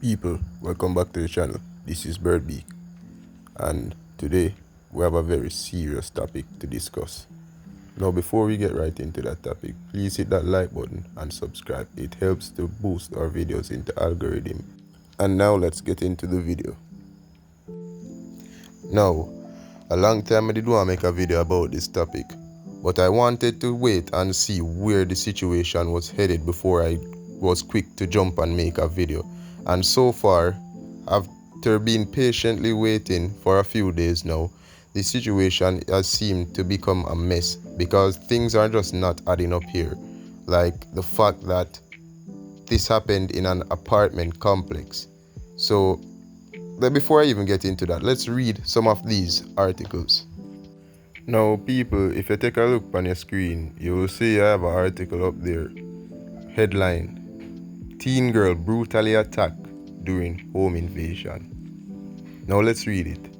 People, welcome back to the channel. This is Birdbeak, and today we have a very serious topic to discuss. Now, before we get right into that topic, please hit that like button and subscribe. It helps to boost our videos into algorithm. And now let's get into the video. Now, a long time I did want to make a video about this topic, but I wanted to wait and see where the situation was headed before I was quick to jump and make a video. And so far, after being patiently waiting for a few days now, the situation has seemed to become a mess because things are just not adding up here. Like the fact that this happened in an apartment complex. So, before I even get into that, let's read some of these articles. Now, people, if you take a look on your screen, you will see I have an article up there. Headline: Teen girl brutally attacked during home invasion. Now let's read it.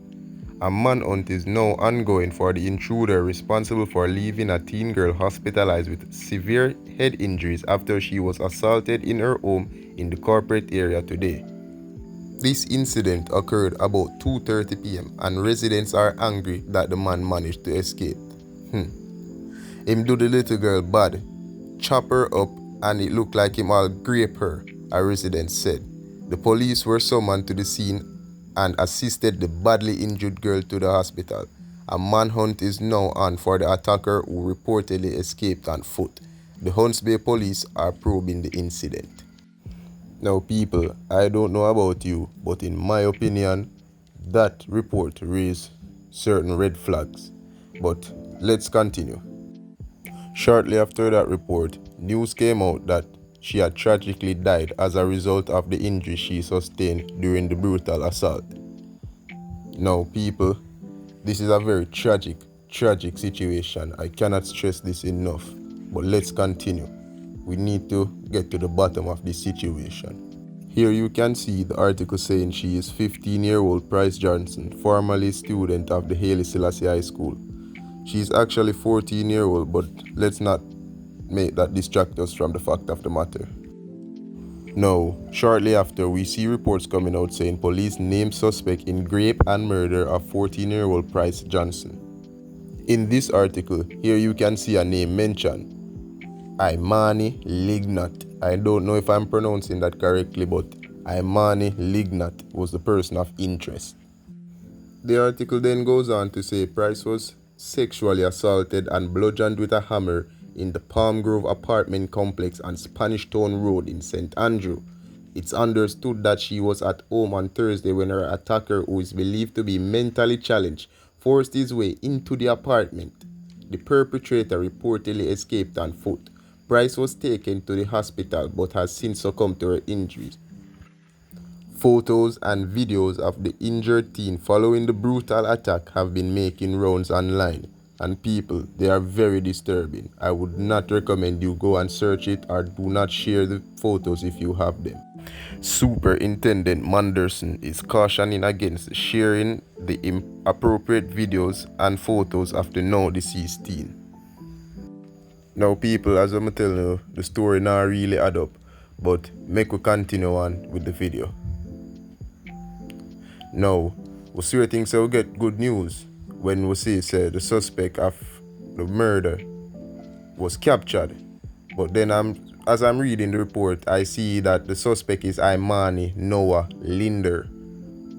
A manhunt is now ongoing for the intruder responsible for leaving a teen girl hospitalized with severe head injuries after she was assaulted in her home in the corporate area today. This incident occurred about 2:30 p.m. and residents are angry that the man managed to escape. Him do the little girl bad, chop her up, and it looked like him all grape her, a resident said. The police were summoned to the scene and assisted the badly injured girl to the hospital. A manhunt is now on for the attacker who reportedly escaped on foot. The Hunts Bay police are probing the incident. Now, people, I don't know about you, but in my opinion, that report raised certain red flags. But let's continue. Shortly after that report, news came out that she had tragically died as a result of the injury she sustained during the brutal assault. Now, people, this is a very tragic situation. I cannot stress this enough. But let's continue. We need to get to the bottom of this situation. Here you can see the article saying she is 15-year-old Price Johnson, formerly student of the Haile Selassie High School. She is actually 14-year-old, but let's not make that distract us from the fact of the matter. Now, shortly after, we see reports coming out saying police named suspect in rape and murder of 14-year-old Price Johnson. In this article, here you can see a name mentioned, Imani Lignat. I don't know if I'm pronouncing that correctly, but Imani Lignat was the person of interest. The article then goes on to say Price was sexually assaulted and bludgeoned with a hammer in the Palm Grove apartment complex on Spanish Town Road in St. Andrew. It's understood that she was at home on Thursday when her attacker, who is believed to be mentally challenged, forced his way into the apartment. The perpetrator reportedly escaped on foot. Price was taken to the hospital but has since succumbed to her injuries. Photos and videos of the injured teen following the brutal attack have been making rounds online. And people, they are very disturbing. I would not recommend you go and search it or do not share the photos if you have them. Superintendent Manderson is cautioning against sharing the inappropriate videos and photos of the now deceased teen. Now, people, as I'm telling you, the story now really add up, but make we continue on with the video. Now, we see things so we get good news when we see the suspect of the murder was captured. But then as I'm reading the report, I see that the suspect is Imani Noah Linder,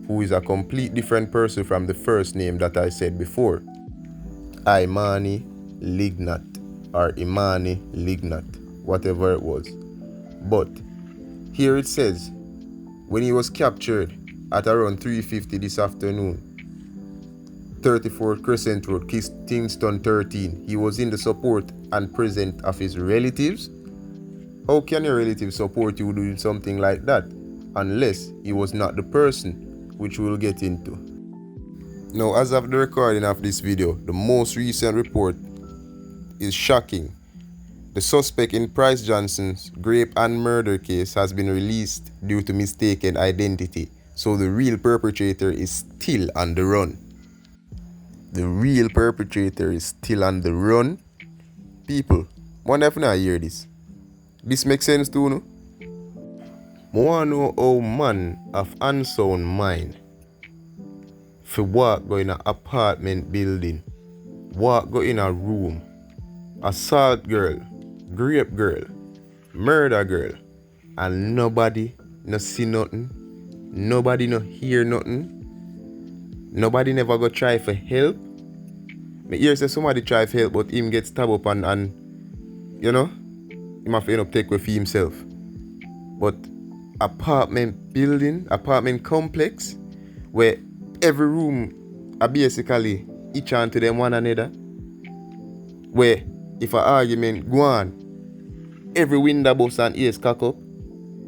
who is a complete different person from the first name that I said before. Imani Lignat or Imani Lignat, whatever it was. But here it says, when he was captured at around 3:50 this afternoon, 34 Crescent Road, Kingston 13, he was in the support and presence of his relatives. How can your relatives support you doing something like that? Unless he was not the person, which we'll get into. Now, as of the recording of this video, the most recent report is shocking. The suspect in Price Johnson's rape and murder case has been released due to mistaken identity. So the real perpetrator is still on the run. The real perpetrator is still on the run. People, wonder if you not hear this. This makes sense to you, no? I want to know how man of unsound mind fi walk go in a apartment building, walk go in a room, assault girl, rape girl, murder girl, and nobody no see nothing, nobody no hear nothing, nobody never go try for help. Me hear say somebody try for help, but him get stabbed up and you know, him have to end up take away for himself. But apartment building, apartment complex, where every room are basically each onto them one another, where if an argument go on, every window bust and ears cock up,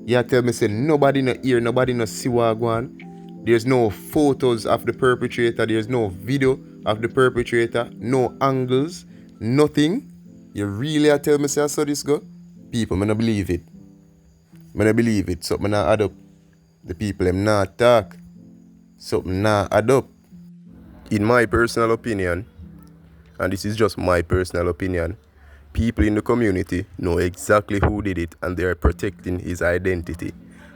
you tell me say nobody no hear, nobody no see what go on. There's no photos of the perpetrator, there's no video of the perpetrator, no angles, nothing. You really tell me say I saw this go? People, I don't believe it. I don't believe it. Something not add up. The people them not talk. Something not add up. In my personal opinion, and this is just my personal opinion, people in the community know exactly who did it and they are protecting his identity.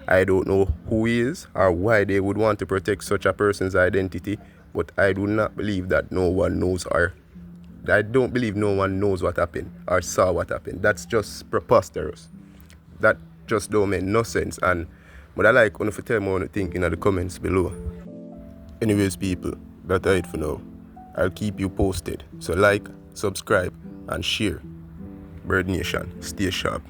I don't know who he is or why they would want to protect such a person's identity, but I do not believe that no one knows, or I don't believe no one knows what happened or saw what happened. That's just preposterous. That just don't make no sense. And but I like when you tell me what you think in the comments below. Anyways, people, that's it for now. I'll keep you posted. So like, subscribe, and share. Birdnation, stay sharp.